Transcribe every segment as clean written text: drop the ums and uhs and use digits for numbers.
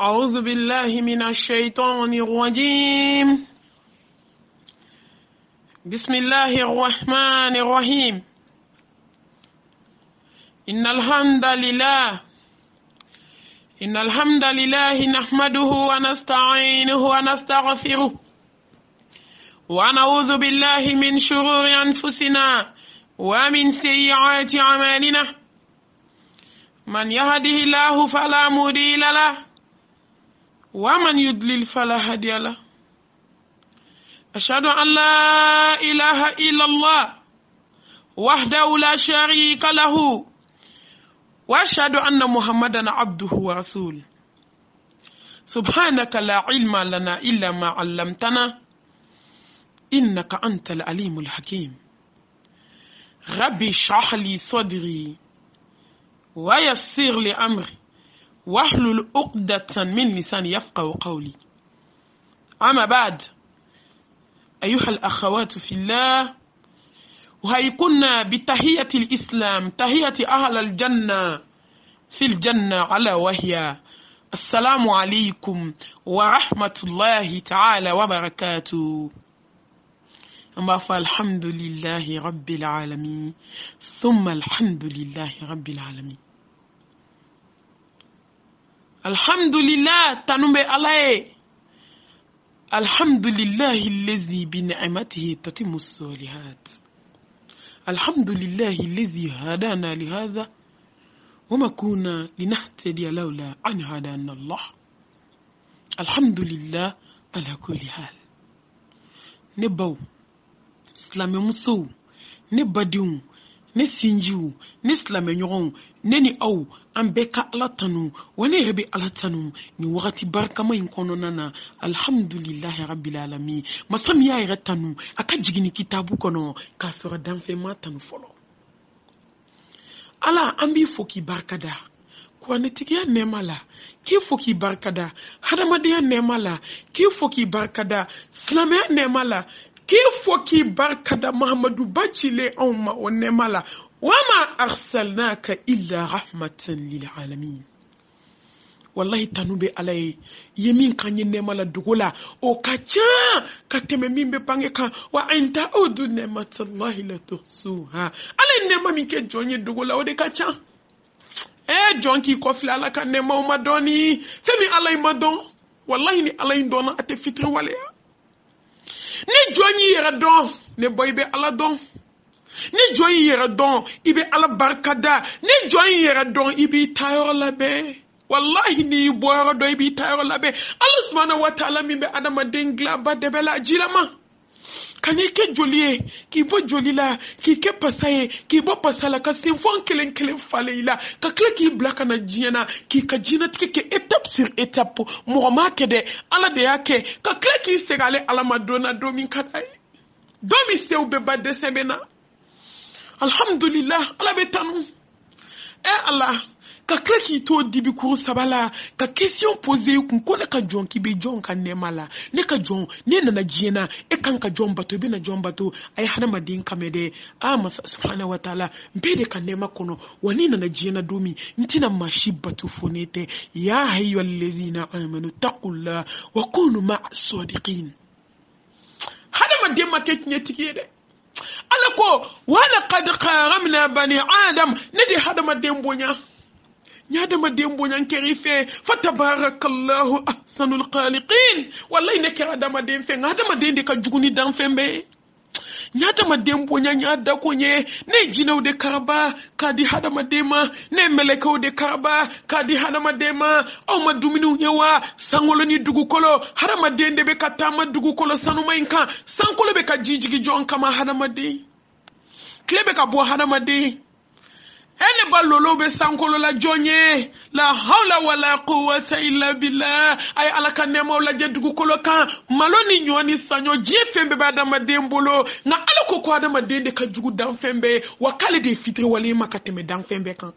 أعوذ بالله من الشيطان الرجيم. بسم الله الرحمن الرحيم. إن الحمد لله نحمده ونستعينه ونستغفره ونعوذ بالله من شرور أنفسنا ومن سيئات أعمالنا. من يهده الله فلا مضل له ومن يضلل فلا هادي له. أشهد أن لا إله إلا الله وحده لا شريك له وأشهد أن محمدا عبده ورسوله. سبحانك لا علم لنا إلا ما علمتنا إنك أنت العليم الحكيم. ربي اشرح لي صدري ويسر لي أمري واحلل عقدة من لساني يفقهوا قولي. أما بعد، أيها الأخوات في الله، وهيكنا بتحية الإسلام، تحية أهل الجنة في الجنة، على وهي السلام عليكم ورحمة الله تعالى وبركاته. أما فالحمد لله رب العالمين ثم الحمد لله رب العالمين. الحمد لله تنبي عليه. الحمد لله الذي بنعمته تتم الصالحات. الحمد لله الذي هدانا لهذا وما كنا لنهتدي لولا أن هدانا الله. الحمد لله على كل حال. نبو سلام مسو نبديو نسينجو نسلام نيرون نني أو أمبكا لاتانو ونربي لاتانو ni wakati baraka mai nkono nana. Alhamdulillah rabbil alamin. Masami ya iratanu akajigini kitabu kono kasora danfe matanu folo. Ala ambi foki barkada kwa netigia nemala ki foki barkada hadamadiya nemala ki foki barkada slamaya nemala ki foki barkada Muhammadu bachile umma wa nemala wama arsalnaka illa rahmatan lil alamin. Wallahi tanube alay yemin kanye nemala dugola o kacha kateme mimbe pangeka wa anta udu nematallahi la tuhsuha. Ale nema minke jonye dugola o de kacha jonki kofla ala ka nema o madoni femi alay madon. Wallahi ni alay ndona ate fitri wale ni jonyi yera don ne boybe ala don. Ni jonyi yera don ibe ala barkada. Ni jonyi yera don ibe tayor labe. Wallahi ni boyara do ibi tayo labe. Allah subhanahu wa ta'ala mimbe adama dengla ba debela jilama. Kani ke jolie ki bo jolila ki ke pasaye ki bo pasala ka sinfon kelen fale ila ka kle ki blaka na jiena ki ka jina tike ke étape sur étape mo kede ala de yake ka kle ki segale ala madona domin kadai domi seu be ba desebena. Alhamdulillah ala betanu Allah ka klaki to dibi kuru sabala ka question posé kun ko ne ka jon ki be jon kan ne mala ne ka jon ne na jiena e kan ka jon bato be na jon bato ay hana madin kamede masa subhanahu wa ta'ala be de kan ne makono wani na jiena domi ntina mashi bato fonete ya hayyul ladzina amanu taqullaha wa kunu ma'as sadiqin. hana madin make kinye tikide alako wala qad qaramna bani adam nadi hada madin bonya nyada madembo nyankeri fe fatabarakallahu ahsanul khaliqin. Wallahi neke adama dem fe ngada madende ka juguni dan fembe nyada madembo nyada konye ne jinaw de karaba kadi hada madema ne melekaw de karaba kadi hada madema o maduminu nyewa sangolo ni dugu kolo hada madende be katama dugu kolo sanuma inka sankolo be ka jijigi jon kama hada made klebe ka bo hada made. Ene balolo be sankolo la jonye la hawla wala quwwata illa billah. Ay alaka nemo la jedugu kolo kan maloni nyoni sanyo jefembe badama dembolo na alako ko adama dende ka jugu dan fembe wakale de fitri wali makateme dan fembe kan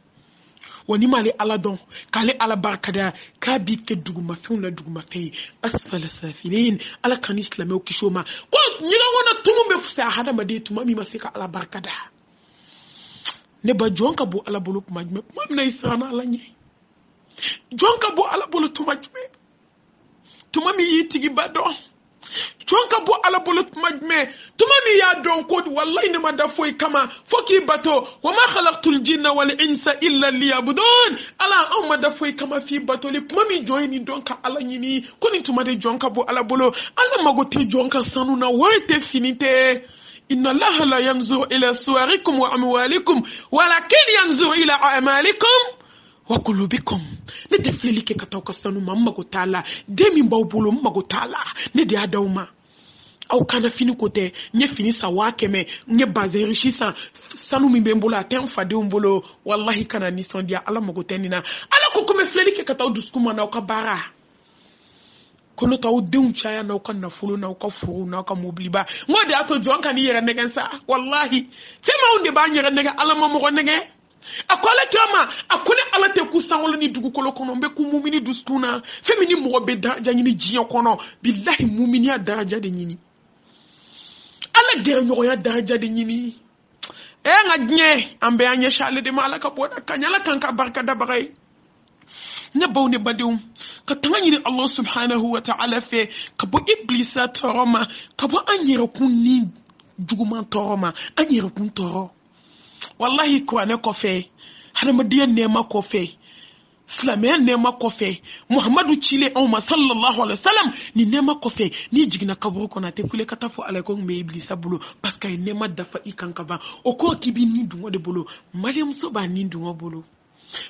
wani mali ala don kale ala barkada ka bi ke duguma fun la duguma fay asfala safilin ala kan islamo kishoma ko nyina wona tumbe fusa hada made tuma mi masika ala barkada ne ba jonka bo ala bolo kuma jme na isana ala nye jonka bo ala bolo tuma jme tuma mi yitigi bado chonka bo ala bolo tuma me tuma mi ya don ko wallahi ne manda foy kama foki bato wa ma khalaqtul jinna wal insa illa liyabudun ala on manda foy kama fi bato le tuma mi joini donka ala nyini koni tuma de jonka bo ala bolo ala magote jonka sanu na wate finite inna allaha la yanzuru ila suwarikum wa amwalikum walakin yanzuru ila a'malikum wa qulubikum ne de flelike katauka sanu mamma ko tala demi mbawbulo mamma ko tala ne de adawma au kana fini kote nye fini sa wakeme nye baze richisa sanu mimbembola aten fade umbolo wallahi kana nisondia ala magotenina ala ko kome flelike katau duskuma na ukabara kono taw deun chaya na uka nafulu na uka furu na uka mobliba ngode ato jonka ni yere negen sa wallahi fema unde ba nyere negen ala mamogo negen akwala kama akone ala te kusangolo ni dugu kolo kono mbe ku mumini duskuna femini mo be daraja nyini jiyo kono billahi mumini ya daraja de nyini ala de nyo ya daraja de nyini nga nye ambe anye shale de malaka boda kanyala kanka barka da bagay ne bawne badum ka tanga nyini Allah subhanahu wa ta'ala fe ka bo iblisa toroma ka bo anyere kun ni juguma toroma anyere kun toro wallahi ko ne ko fe hadamadiyan ne ma ko fe islamiyan ne ma ko fe muhammadu chile umma sallallahu alaihi wasallam ni ne ma ko fe ni jigina kaburu ko na te kule katafo alaikum me iblisa bulu parce que ne ma dafa ikanka ba o ko kibi ni dungo de bulu mariam so ba ni dungo bulu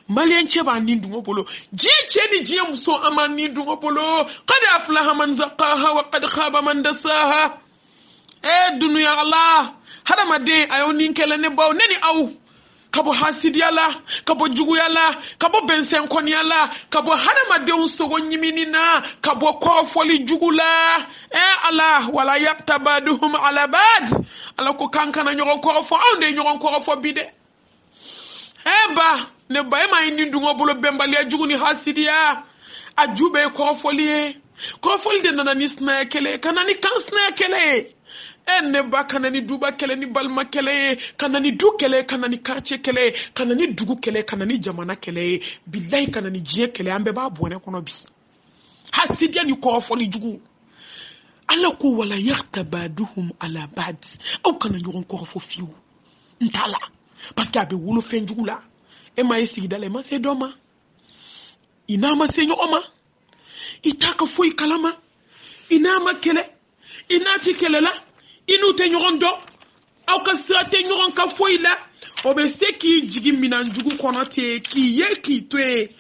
mariam che ba ni dungo bulu je ni je muso ama ni dungo bulu qad aflaha man zaqaha wa qad khaba man dasaha dunya allah hada made ayo ninkele ne baw neni aw kabo hasidi yala kabo jugu yala kabo bensen kon yala kabo hada made unsogo nyimini na kabo ko foli jugula allah wala yaqtabaduhum ala bad ala ko kankana nyogon ko fo awde nyogon ko fo bide ba ne bay ma indi ndungo bolo bembali jugu ni hasidi ya ajube ko foli de nana nisna kele kanani kansna kele enne ba kanani duba kele ni balma kele kanani du kele kanani kache kele kanani dugu kele kanani jamana kele billahi kanani jiye kele ambe ba bone kono bi hasidia ni ko foli jugu ala ko wala yaqtabaduhum ala bad au kana nyoron ko fo fiu ntala parce que abe wolo fen jugu la e ma yesi dale ma se doma ina ma se nyoma itaka foi kalama ina ma kele ina ti kele la inu te nyoron do au ka sa te nyoron ka foila obe se ki jigi minan jugu kono te ki ye ki twe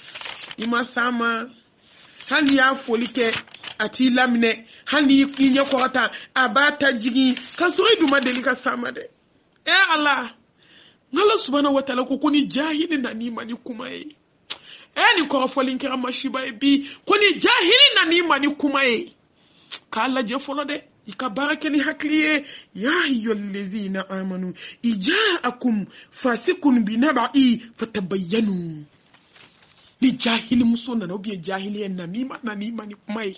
ima sama hani ya folike ati lamine hani kinye korata abata jigi ka so iduma delika sama de Allah ngala subhanahu wa ta'ala ko kuni jahili na ni mani kuma yi ni ko folin kira mashiba bi kuni jahili na ni mani kuma yi ka Allah je folo de ikabarake ni hakliye ya ayyuhallazina amanu ijaakum fasikun binabai fatabayyanu ni jahili musona no biye jahili en na nima ni kumai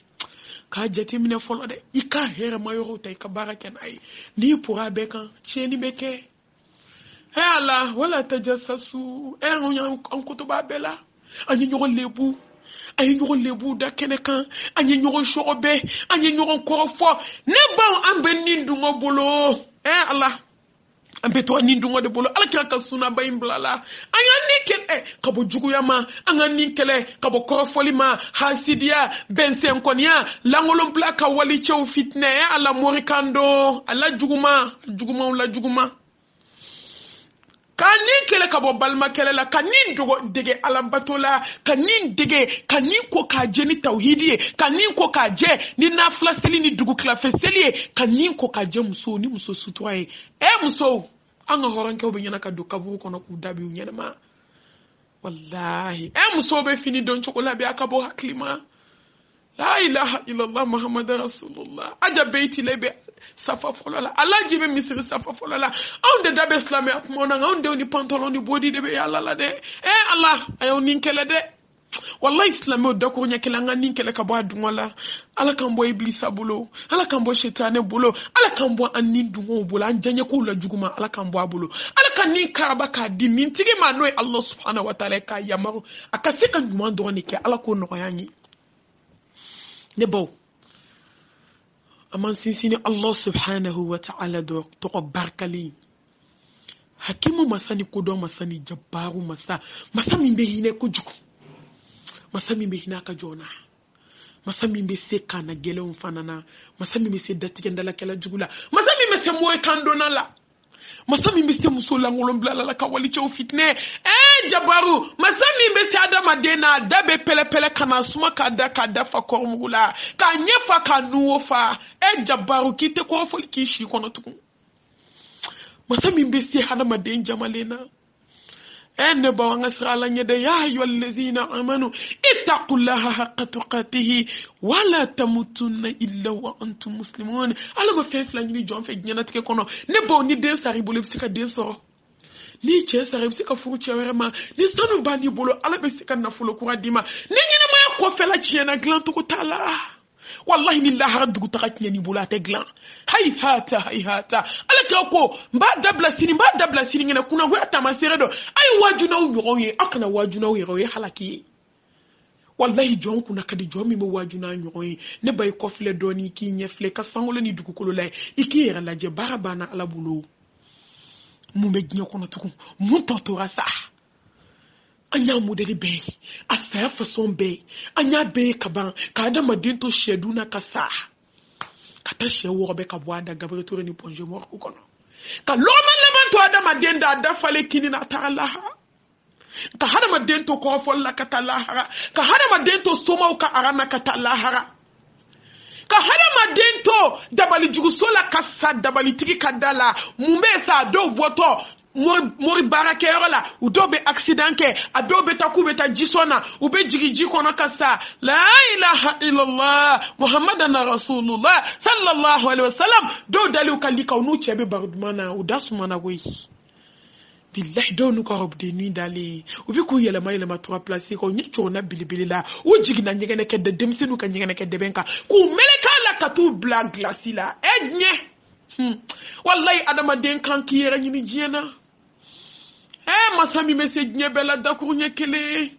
ka jeti mine folo de ika hera mayoro tay kabarake nay ni pura bekan cheni beke Allah wala tajassasu on kutuba bela anyi nyogo lebu ayi nyogon lebu da kene kan anyi nyogon shorobe anyi nyogon korofo ne ba ambe nindungo bolo Allah ambe to nindungo de bolo alaka ka suna bayim blala anya nikel kabo jugu yama anga nikele kabo korofoli ma hasidia bensen konia langolom blaka wali chew fitne Allah morikando Allah juguma kanin kele kabo balma kele la kanin dogo dege alambatola kanin dege kanin ko ka je ni tauhidi kanin ko ka je ni na flaseli ni dugu kla feseli kanin ko ka je muso ni muso sutwaye muso anga horanke obenyana ka dokavu kono ku dabi unyana ma wallahi muso be fini don chokola be akabo haklima la ilaha illallah muhammadur rasulullah aja beiti lebe safa folola Allah jibe misiri safa folola on de dabe islam atmona on de ni pantalon ni body de be yalla la de Allah ayo ninkele de wallahi islam o de ko nyakela nga ninkele ka bo adun wala ala kan bo iblisa bulo ala kan bo shetane bulo ala kan bo anin dungo bulo anjanye ko la juguma ala kan bo abulo ala kan ni karaba ka di min tigi ma noy Allah subhanahu wa ta'ala ka yamaru akasika nduma do ni ke ala ko no yanyi ne baw aman sinsini Allah subhanahu wa ta'ala do to barkali hakimu masani kodo masani jabbaru masa min be hine ko juku masa min be hina ka jona masa min be se kana gelon fanana masa min be se datige ndala kala jugula masa min be se moy kandona la masa min be se musola ngolom blala la ka wali cew fitne jabaru masa min be se adama dena dabe pele kana suma ka da fa kormugula ka nyefa ka nuwo fa jabaru kite ko fol ki shi kono tukun masa min be se adama den jamalena ne ba wanga sala nyede ya ayyuhal ladzina amanu ittaqullaha haqqa tuqatih wala tamutunna illa wa antum muslimun ala go fe fla ni jom fe nyana tike kono ne bo ni den sari bolo bisika den so ni che sari bisika furu che werema ni sanu bani bolo ala be sika na fulo kura dima ni nyina ma ko fe la chiena glan to ko tala wallahi billahi raddu takati ni bolo ate glan hayhata ala tako mba dabla sini ngena kuna we atamasere do ay wajuna uyoye akana wajuna uyoye halaki wallahi jon kuna kadi jomi mo wajuna uyoye ne bay ko fle doni ki nyefle ka sangolo ni dugukolo lay iki yera laje barabana ala bulo mu megnya kono tukum mu totora sa anya moderi be asa façon be anya be kaban ka da madinto sheduna kasa kata shewo be ka bwada gabre to ni ponje mo ko kono ka loma leman to ada madenda da fale kini na ta'ala ka hada madento ko folla ka ta'ala ka hada madento soma ka arana ka ta'ala ka hada madento dabali jugusola ka sa dabali tiki kadala mumbe sa do boto mori barake yola u do be accident ke a do be takube ta jisona u be jiriji kono kasa la ilaha illallah muhammadan rasulullah sallallahu alaihi wasallam do dalu kalika unu chebe bardumana u dasumana goyi billahi do nu ko robde ni dali u bi ku yela mayela ma 3 place ko nyicho na bilibili la u jigina nyegene ke de demsenu ka nyegene ke de benka ku meleka la katu black glasila enye wallahi adama den kan ki yera nyini jiena masami mese nyebela dakunya kele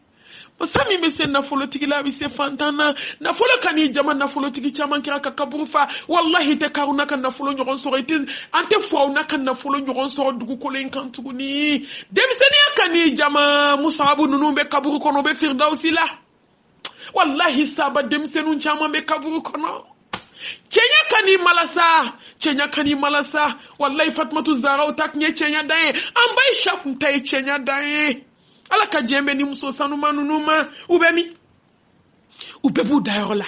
masami mese na folotiki la bise fantana na folo kani jama na folotiki chama kira ka kaburufa wallahi te karuna kan na folo nyogon so ite ante fo na kan na folo nyogon so dugu ko len kan tuguni demseni akani jama musabu nunumbe kaburu kono be firdausi la wallahi saba demsenu chama be kaburu kono Chenya kani malasa wallahi Fatmatu Zara utak nye chenya dae ambai shaf mtai chenya dae ala ka jembe ni muso sanu manunuma ubebu dayola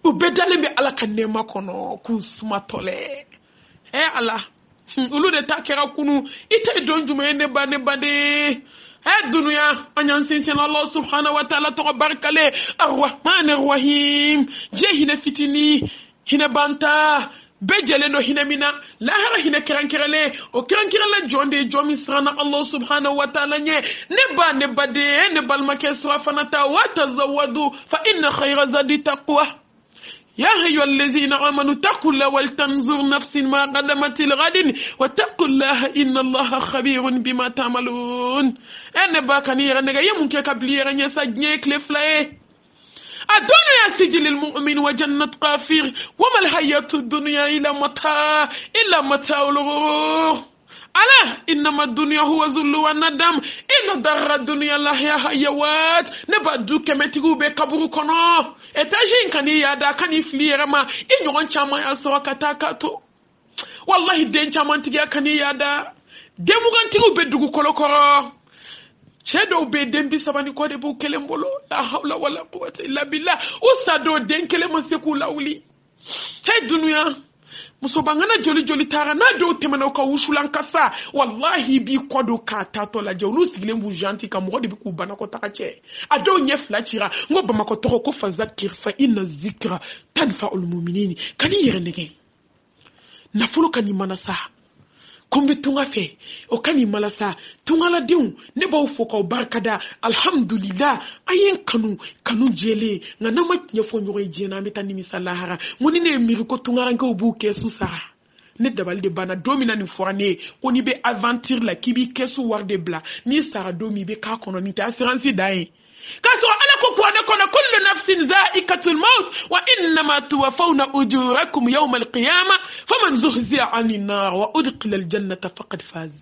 ubedale be ala ka nema kono kusuma tole ala ulu de takera kunu ite donjuma ne bade dunya anyan sinsin Allah subhanahu wa ta'ala to barkale arrahman arrahim je hina fitini hina banta bejele no hina mina lahara hina kirankirale o kirankirale jonde jomi srana Allah subhanahu wa ta'ala nye ne bade ne balmake swafanata wa tazawadu fa inna khayra zadi taqwa يا أيها الذين آمنوا اتقوا الله ولتنظر نفس ما قدمت لغد واتقوا الله إن الله خبير بما تعملون أنا باكني رنجا يمكن كبلي رنجا سجني كلفلاي الدنيا سجل المؤمن وجنة كافر وما الحياة الدنيا إلا متاع الغرور ألا إنما الدنيا هو ذل والندم إن دار الدنيا لا هي حيوات نبدو كمتيغو بكبرو كنو إتاجين كني يادا كني فليرما إن يوان شاما يسوى كتاكاتو والله دين شاما تيجي كني يادا دموغان تيغو بدوغو كولوكورو شهدو بدين بساباني كودي بو كلمبولو لا حول ولا قوة إلا بالله وصادو دين كلمة سيكو لاولي هاي الدنيا musobangana joli tara na do temana ka wushulan kasa wallahi bi kodo ka tato la jonu sigile mbu janti ka mo de bi ku bana ko takache ado nye flachira ngo bama ko toko ko fazakir fa inna zikra tanfa'ul mu'minin kani yere nege na fulu kani manasa kombe tunga fe o kani malasa tunga la diu ne ba fo ko barkada alhamdulillah ayen kanu jele nga na matnya fo nyoy jena mitani misalahara muni ne miri ko tunga ranka obu kesu sara ne dabal de bana domina ni foane oni be aventure la kibi kesu war de bla ni sara domi be ka kono ni ta assurance dai kaso ala ko ko ne kono kullu nafsin za'iqatul maut wa innama tuwaffawna ujurakum yawm al-qiyamah faman zuhziya 'anil nar wa udkhila al-jannata faqad faz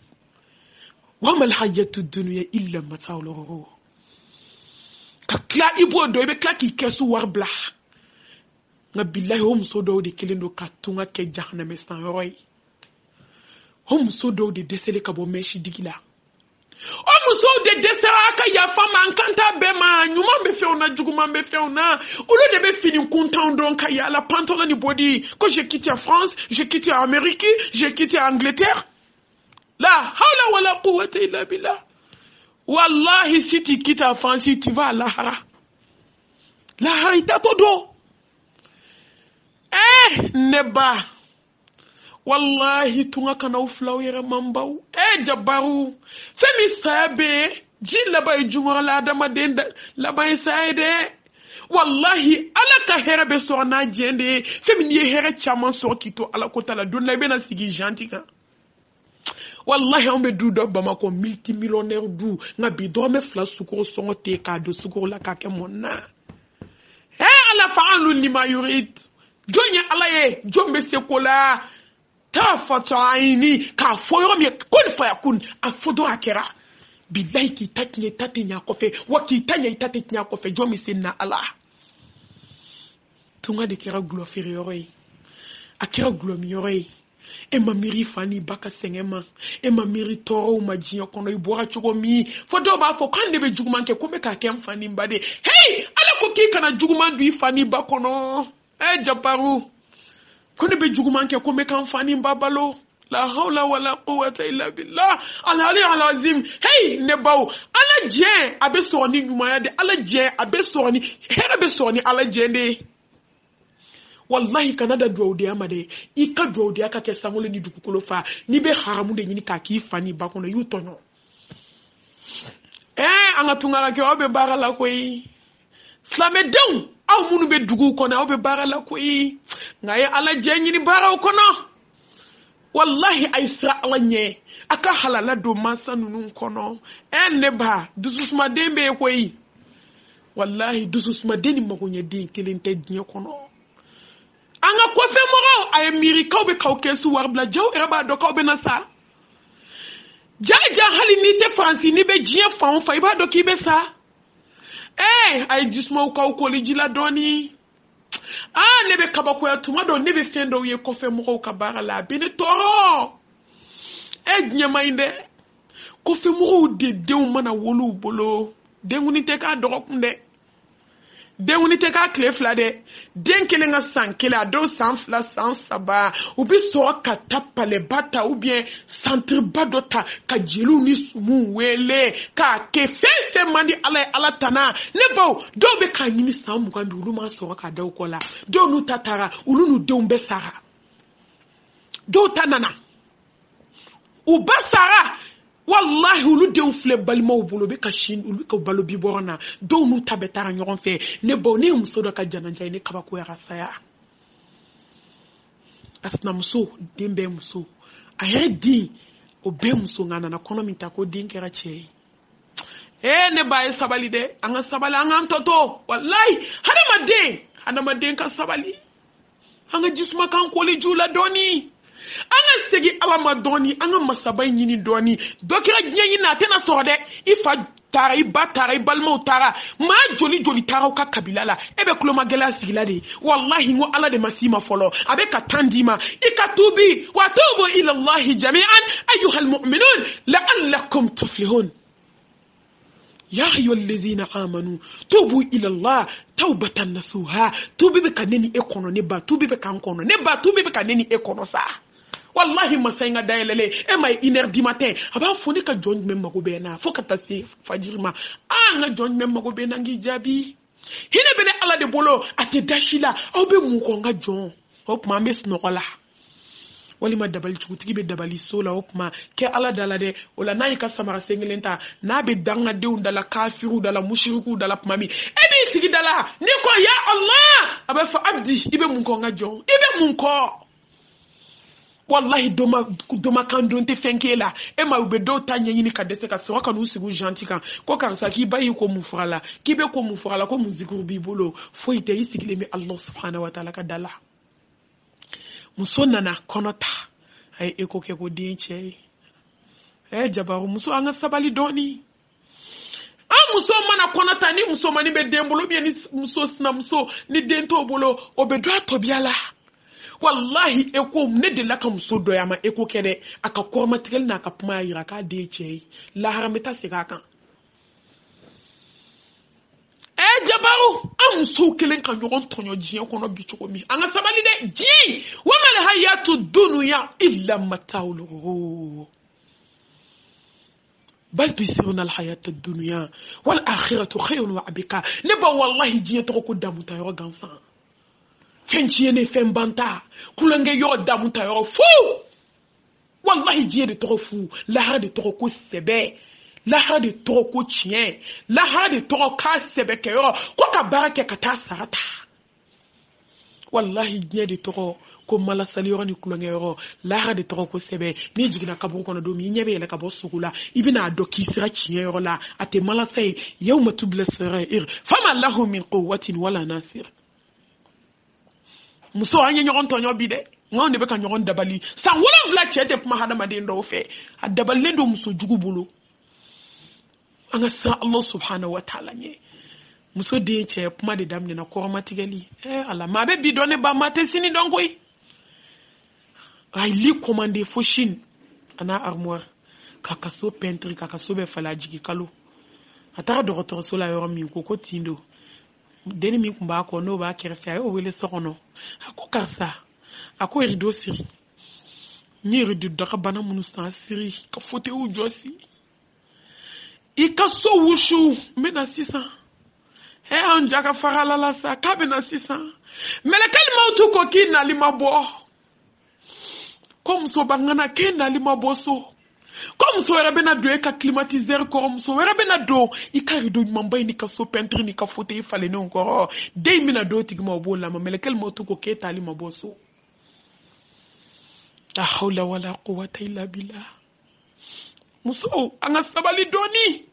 wa mal hayatud dunya illa mata'ul ghurur ka kla ibo do be kla ki kesu warbla nga billahi hom so do de kelendo ka tunga ke jahannam stan roy hom so do de desele ka bo meshi digila o muso de desera ka ya fama nkanta be ma nyuma be fe ona juguma be fe ona olo de be fini content donc ka ya la pantalon ni body quand j'ai quitté France j'ai quitté Amérique j'ai quitté Angleterre la hawla wala quwwata illa billah wallahi si tu quittes la France tu vas à Lahara ita todo neba wallahi tunga kana uflaw yere mambaw jabaru femi sabe jilla bay jumora la dama denda la bay saide wallahi ala ka herbe so na jende femi ni here chama so kito ala ko tala don la bena sigi gentika wallahi on be du do Bamako multimillionnaire du nga bi do me fla sukuru songo te ka do sukuru la ka ke monna ala fa'alu lima yurid jonya ala ye jombe sekola ta fataini ka foyo mi kun fa yakun afodo akera billahi ki tatnye tatnya kofe waki tanya tatnya kofe jomi sinna ala tunga de kera glo feriore akera glo miore e mamiri fani baka sengema e mamiri toro majinyo kono ibora chogo mi fodo ba fo kande be jugumanke kome ka kem fani mbade hey ala ko ki kana juguman bi fani bakono jabaru kono be jugumanke kome kan fani mbabalo la hawla wala quwwata illa billah al-ali al-azim hey ne baw ala je abe soni nyumaya de ala je abe soni here be soni ala je de wallahi kanada dwode amade ika dwode aka ke sangole ni dukukolo fa ni be haramu de nyini ka ki fani bakono yutonyo anga tungara ke obe barala koyi slame down aw munu be dugu kono obe barala koyi ngaye ala je nyini baraw kono wallahi aisra ala nye aka halala do masa nunun kono neba dususuma dembe koyi wallahi dususuma deni magonye din kelente dinyo kono anga ko fe moro ay mirika be kawkesu warbla jaw eraba do kawbe nasa jaja hali ni te fancy ni be jia fa fa iba do ki be sa ay jismo ko lijila doni nebe kabako ya tumado nebe fendo ye ko fe moro ka barala bene toro nyama inde ko fe moro de mana wolu bolo de nguni te ka dokunde denguni te ka kle flade den kele nga sankela do san fla san saba ubi so ka tapale bata ou bien centre badota ka jelu ni sumu wele ka ke fe mandi ala tana ne baw do be ka nyimi san mu kan ulu ma so ka daw kola do nu tatara ulu nu de umbe sara do tanana u basara wallahi ulu de unfle balma ubulo be kashin ulu ka balo bi borona do nu tabetara nyoron fe ne bo ne muso do ka jananja ne kabako ya rasaya asna muso dembe muso ayedi obe muso ngana na kono minta ko dinkera che ne baye sabali de anga sabali anga toto wallahi hada made ka sabali anga jisma kan ko le jula doni anga segi ala madoni anga masabai nyini doni dokira nyenyi na tena sorde ifa tara ibatara ibalmo tara ma joli tara ka kabila la ebe kloma gela sigila de wallahi ngo ala de masima folo abe ka tandima ikatubi wa tubu ila allah jami'an ayuha almu'minun la'allakum tuflihun ya ayyuhallazina amanu tubu ila allah tawbatan nasuha tubi be kaneni ekono ne ba tubi be kankono ne ba tubi be kaneni ekono sa wallahi masainga daelele mai 1h du matin aba foni ka jonj mem mako bena fo ka tasi fajirma nga jonj mem mako bena ngi jabi hine bene ala de bolo ate dashila obe mu ko nga jon hop ma mes no wala wali ma dabal chuti be dabali sola hop ma ke ala dala de wala nay ka samara sengelenta na be danga de undala kafiru dala mushriku dala mami ebi tigi dala ni ko ya allah aba fa abdi ibe mu ko nga jon ibe mu ko wallahi doma kan don te fenke la e ma ube do ta nyini ka dese ka so ka nu sigu gentil kan ko karsa ki bayi ko mu furala ki be ko mu furala ko mu zikur bi bolo fo ite isigile mi Allah subhanahu wa ta'ala ka dala muso nana konota ay eko ke ko dinche jabaru muso anga sabali doni muso mana konota ni muso mani be dembolo bi ni muso sna muso ni dento bolo obe do atobiala wallahi eko ne de la kam so doyama eko kede aka korma tigel na ka puma yira ka de chei la harameta sika kan jabaru am so kelen kan yogon tonyo jiye kono bi chokomi anga sabali de ji wa mal hayatu dunya illa mataul ghurur bal tusiruna al hayata dunya wal akhiratu khayrun wa abqa neba wallahi jiye to ko damuta yo gansan fenchiye ne fembanta kulange yo damuta yo fu wallahi jiye de to fu la ha de to ko sebe la ha de to ko chien la ha de to ka sebe ke yo ko ka barake ka ta sarata wallahi jiye de to ko mala sali yo ni kulange yo la ha de to ko sebe ni jigina kabu kono do mi nyebe le kabo sugula ibina do kisira chien yo la ate mala say yawma tubla sarair fama lahu min quwwatin wala nasir muso anya nyogon tonyo bide ngone be ka nyogon dabali san wala vla chete puma hada made ndo fe adaballe ndo muso jugu bulu anga sa Allah subhanahu wa ta'ala nye muso de che puma de damne na ko matigali ala mabe bidone ba mate sini donkoy ay li commandé foshin ana armoire kaka so peintre kaka so be fala jigi kalo atara do rotor so la yoro mi ko tindo deni mi kumba ko no ba kere fa o wele sokono ako karsa ako rido siri ni rido daka bana munu san siri ka fote u josi ika so wushu mena 600 on jaka farala la sa ka bena 600 mele kalma utu ko kina limabo comme so bangana kina limabo so comme so wera bena do ka climatiser comme so wera bena do ikari do mamba ni ka so peintre ni ka fote ifale no encore dey mina do tigma obola ma mele kelmo to ko keta ali maboso la hawla wala quwwata illa billah muso anga sabali doni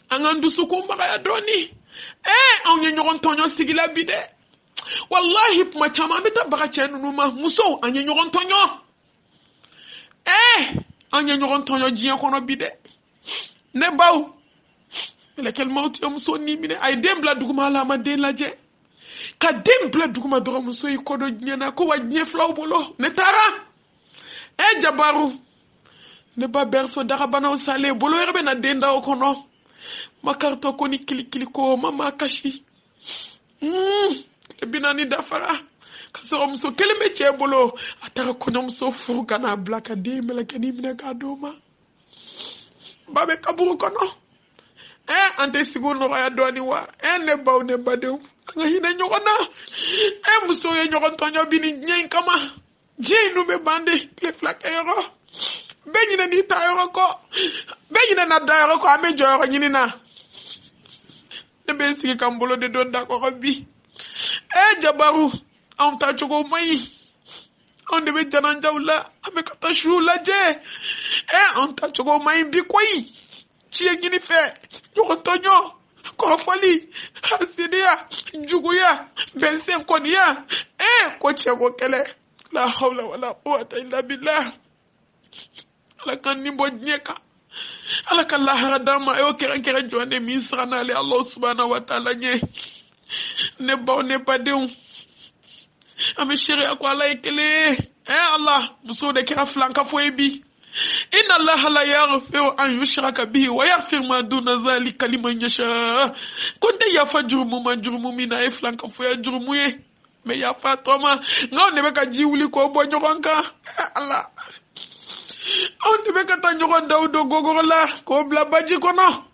anga ndusu ko mbaga ya doni anya nyogon tonyo sigila bide wallahi puma chama meta baga chenu numa muso anya nyogon tonyo anya nyogon tonyo jiyan kono bide ne baw lekel mawti am so ni mine ay dembla duguma la ma den la je ka dembla duguma do am so yi kodo nyana ko wajne flaw bolo ne tara jabaru ne ba berso dara bana sale bolo yerbe na denda o kono makarto ko ni kili ko mama kashi binani dafara kasoro muso keleme chebolo ataka kono muso furuga na blaka de melakeni mina kadoma babe kaburu kono ante sigo no ya doni wa ne baw ne badeu nga hina nyogona muso ye nyogon tonyo bini nyen kama jenu be bande le flak euro benyina ni tayoro ko benyina na dayoro ko ame joyoro nyinina ne be sigi kambolo de don da ko bi jabaru on ta chogo mai on de be janan jawla ame ka ta shula je on ta chogo mai bi koyi ci gini fe ko tonyo ko fali hasidia juguya bensen konia ko chego kele la hawla wala quwwata illa billah ala kan ni bodnyeka ala kan la haradama e o kere jone mi srana le Allah subhanahu wa ta'ala nye ne baw ne padeu ame chéri akwa la ekele Allah muso de kera flanka foebi inna Allah la yaghfiru an yushraka bihi wa yaghfiru ma duna zalika liman yasha konde ya fajrumu majrumu mina e flanka foya jrumu ye me ya fatoma ngaw ne be ka jiwuli ko bo nyogonka Allah on de be ka ta nyogon dawdo gogorola ko bla baji kono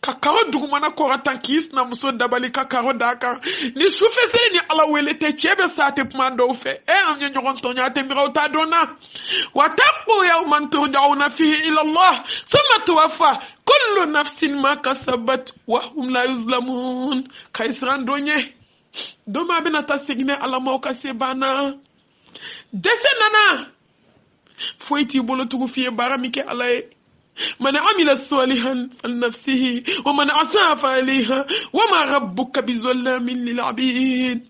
kakaro dugumana ko ratankis na muso dabali kakaro daka ni sufese ni ala welete chebe sate pmando fe am nyogon tonya te mirawta dona wa taqu yawman turja'una fihi ila Allah thumma tuwaffa kullu nafsin ma kasabat wa hum la yuzlamun kaisran donye doma bina ta signe ala mawka sebana desenana foyti bolo tugu fiye barami ke alaye من عمل صالحا فلنفسه ومن عصى فعليها وما ربك بظلام للعبيد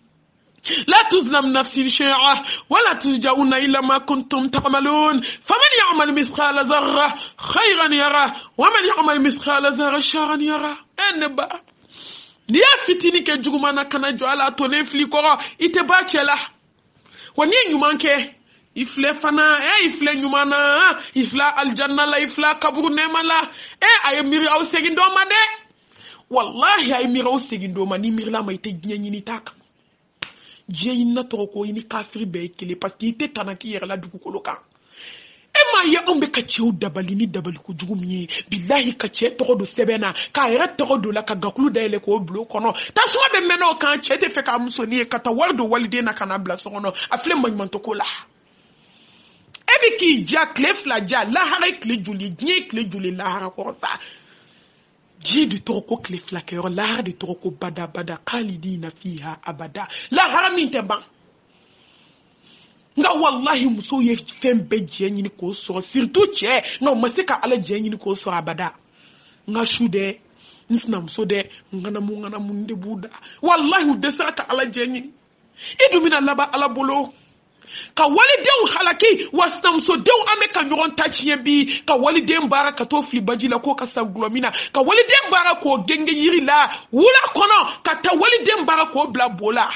لا تظلم نفس شيئا ولا ترجعون إلى ما كنتم تعملون فمن يعمل مثقال ذرة خيرا يرى ومن يعمل مثقال ذرة شرا يرى أنبا نيا فتيني كجومانا كان جوالا تونفلي كورا إتباتشلا ونين يمانكي ifle fana ifle nyumana ifla aljanna la ifla kaburu nema la ay miri aw segindo ma de wallahi ay miri aw segindo ma ni miri la may te nyini tak jeyi na to ko ini kafiri be kele parce que ite tanaki yer la dugu koloka ma ya ombe ka chew dabali ni dabali ko jugumiye billahi ka che to do sebena ka era to do la ka gakulu dele ko blo kono ta so be meno kan che te fe ka musoni ka ta wardo walide na kana bla sono afle magman to ko la ebi ki ja klef la ja la hare kle juli gnie kle juli la hara ko sa ji du toko klef la kero la hare du toko bada bada khalidina fiha abada la hara min te ban nga wallahi muso ye fembe je nyini ko so surtout che nga masika ala je nyini ko so abada nga shude nisna muso de ngana mu nde buda wallahi de saka ala je nyini idu mina laba ala bolo ka walidenw halaki wasnamso denw ame ka ɲɔgɔn ta tiɲɛ bi ka waliden baara ka to fili baji la ko ka sa gulɔmina ka waliden baara k'o genge yiri la wula kɔnɔ ka ta waliden baara k'o bila bola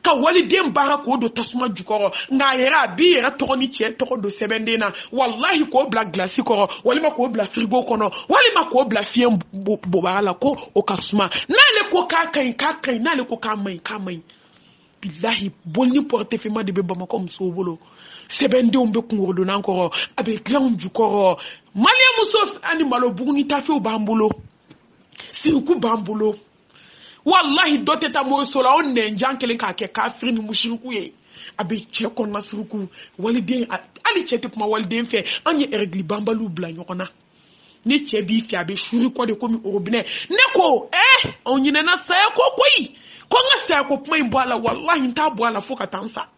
ka waliden baara k'o do tasuma jukɔrɔ nka a yɛrɛ a b'i yɛrɛ tɔgɔ ni cɛ tɔgɔ do sɛbɛnden na wallahi k'o bila gilasi kɔrɔ walima k'o bila firigo kɔnɔ walima k'o bila fiɲɛ bobara la ko o ka suma n'ale ko k'a ka ɲi n'ale ko k'a man ɲi billahi bonni porte fema de be bamako muso bolo sebende umbe kungoro na nkoro abe clown jukoro malia muso ani malo buguni tafe bambulo siruku bambulo wallahi dote ta mo sola on ne njankele ka ke kafiri ni mushriku ye abe che kon nasuruku walide ali che te kuma walide fe anye ergli bambalu bla nyokona ni che bi fi abe shuri ko de komi orobine ne ko on nyine na saya ko koyi ko nga sa ko kuma ibala wallahi nta bwala fuka tansa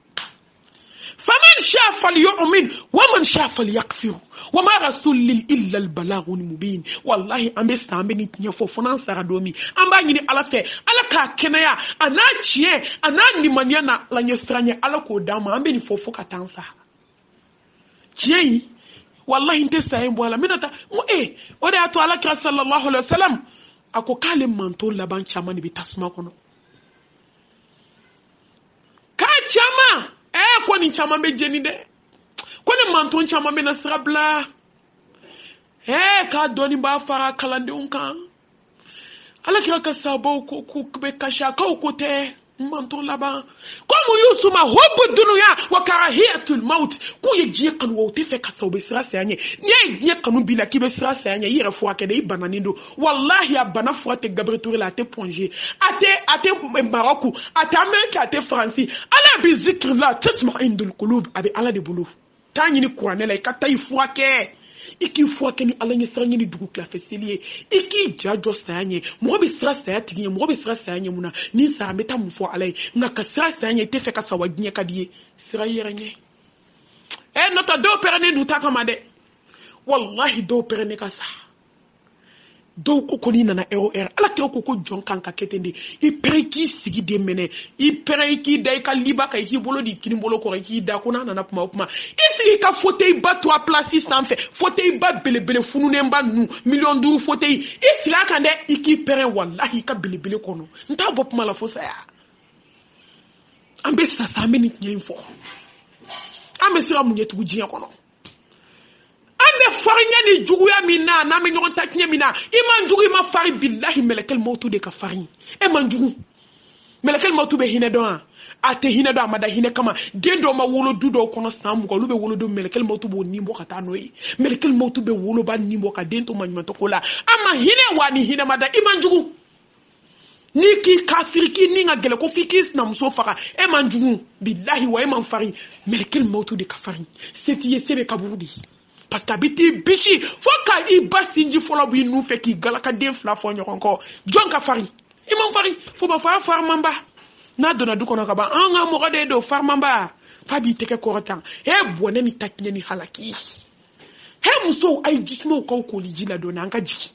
faman sha falyu'min wa man sha falyakfir wa ma rasul illa al balaghun mubin wallahi ambe sambe ni tinya fo fona sara domi amba nyini ala fe ala ka kenaya ana chie ana ni mania na la nyesranye ala ko dama ambe ni fo fuka tansa chie wallahi nte sa ibala minata o de ato ala kira sallallahu alaihi wasallam ako kale manto laban chama ni bitasma kono chama ko ni chama be jeni de ko ni manton chama be nasrabla ka doni ba fara kalande unkan ala kira ka sabo ko be kasha ko te manton laba ko mu yusuma hubbu dunya wa karahiyatul maut ko ye je kan wo te fe ka sabo sira sanye ne ye kanu bila ki be sira sanye yire fo akede bananindo wallahi abana fo te gabriel la te plonger ate Maroc ate Amerique ate France ala bi zikr la tatma'indul qulub abi ala de bulu tanyi ni kuranela ka tay fo ake iki fo ake ni ala ni sira ni dugu kla festilie iki jajo sanye mo bi sira saya tiginye mo bi sira sanye muna ni sa meta mu fo alai nga ka sira sanye te fe ka sawadnye ka die sira yerenye nota do perane du ta kamade wallahi do perane ka sa do ko ni nana ala ke ko jon kan ka ketende i pereki sigi de mene i pereki dai ka liba ka ki bolo di kini bolo ko ki da ko nana kuma isi ka fauteuil ba to place sans fait fauteuil ba bele funu ne mba nu million du fauteuil isi la kan de iki pere wallahi ka bele kono nta bop mala fo sa ya ambe sa sa meni nyen fo ambe sira mu nyetu jiya kono ambe farinya ni juguya mina na me nyon taknya mina iman jugu ma fari billahi melekel mautu de ka fari man jugu melekel mautu be hine don ate hine do amada hine kama dendo ma wolo dudo kono samu ko lube wolo do melekel mautu bo nimbo kata noyi melekel mautu be wolo ba nimbo ka dento manyo to kola ama hine wani hine mada iman jugu niki kafiri ki ninga gele ko fikis na muso faka man jugu billahi wa man fari melekel mautu de ka fari setiye sebe kabudi parce que biti bichi fo ka I basinji folo bi nu fe ki galaka den fla fo nyoko ko jonka fari imam fari fo ba fara mamba na dona du kono ka ba anga mo gade do far mamba fabi teke koratan bone ni taknya ni halaki muso ay jismo ko ko lijila do nanga jiki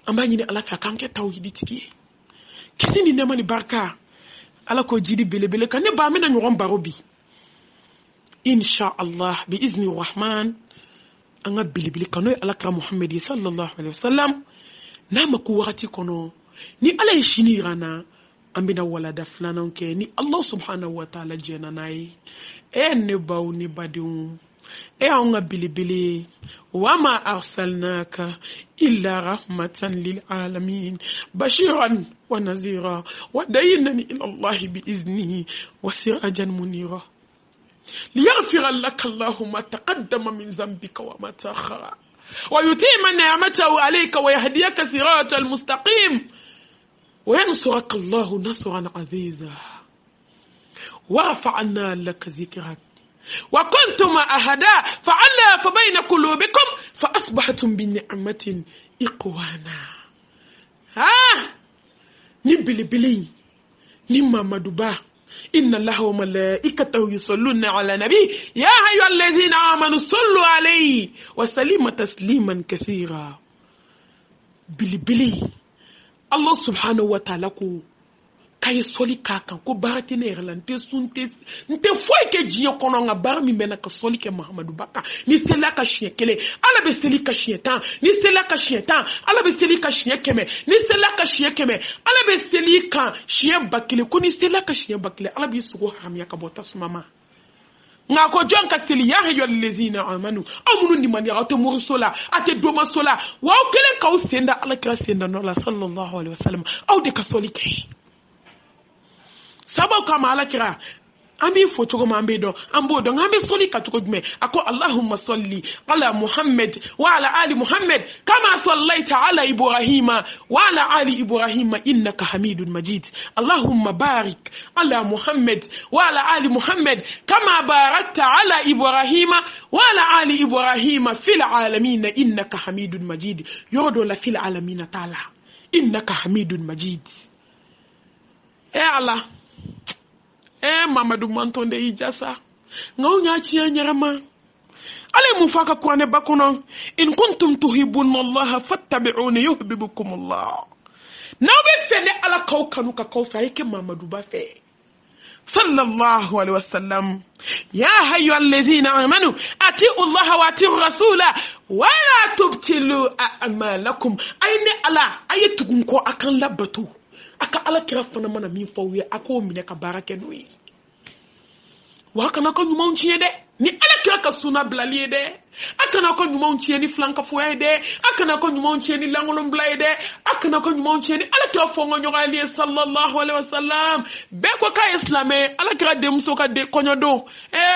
amba ni ala fa kanke tawhidi tiki kisini nema ni barka ala ko jidi belebele kan ne ba me na nyoron barobi insha Allah bi izni rahman anga belebele kanoy ala ka Muhammad sallallahu alaihi wasallam na maku wakati kono ni ala yishini rana ambina wala daflanan ke ni Allah subhanahu wa ta'ala jena nai ne baw ni badiun anga bilibili wama arsalnaka illa rahmatan lil alamin bashiran wa nazira wa dayyinani ila Allah bi iznihi wa sirajan munira liyaghfira laka Allah ma taqaddama min dhanbika wa ma ta'akhkhara wa yutimma ni'matahu alayka wa yahdiyaka siratal mustaqim وينصرك الله نصرا عزيزا ورفعنا لك ذكرك وكنتم أهداء فألف بين قلوبكم فأصبحتم بنعمة إخوانا نبلي بلي نما مدبا إن الله وملائكته يصلون على النبي يا أيها الذين آمنوا صلوا عليه وسلموا تسليما كثيرا بلي بلي Allah subhanahu wa ta'ala ko kay soli kakan ko barati ne relante sunte nte foi ke jiyo kono nga bar mi mena ka soli ke Muhammadu Baka ni sela ka chien kele ala be seli ka chien tan ni sela ka chien tan ala be seli ka chien keme ni sela ka chien keme ala be seli ka chien bakile ko ni sela ka chien bakile ala bi sugo haram ya ka bota sumama nga ko jonka seli ya hayyul lezina amanu amunu ni man ya to mursola ate doma sola wa kelen ka usenda ala ka senda no la sallallahu alaihi wasallam au de ka soli ke sabo kama ala kira ambi fo chogo mambe do ambo do ngambe soli ka chogo jume ako allahumma salli ala muhammad wa ala ali muhammad kama sallaita ala ibrahima wa ala ali ibrahima innaka hamidun majid allahumma barik ala muhammad wa ala ali muhammad kama barakta ala ibrahima wa ala ali ibrahima fil alamin innaka hamidun majid yodo la fil alamin taala innaka hamidun majid Allah Mamadou Mantonde Ijasa ngawnya chiya nyarama ale mufaka kwane bakono in kuntum tuhibbuna Allah fattabi'uni yuhibbukum Allah nawe fene ala kawkanu ka kawfa yake Mamadou ba fe sallallahu alaihi wasallam ya hayyul ladzina amanu atiu Allah wa atiu rasula wa la tubtilu a'malakum ayne ala ayatugun ko akan labatu aka ala kira fana mana min fawye ako mine ka barake nui waka na ko nyuma unchie de ni ala kira ka suna blaliye de aka na ko nyuma unchie ni flanka foye de aka na ko nyuma unchie ni langolom blaye de aka na ko nyuma unchie ni ala kira fongo nyoga ali sallallahu alaihi wasallam be ko ka islame ala kira dem so ka de konyodo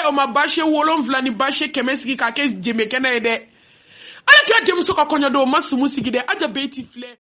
o ma bashe wolom vlani bashe kemeski ka ke jeme kena de ala kira dem so ka konyodo masu musigi de aja beti fle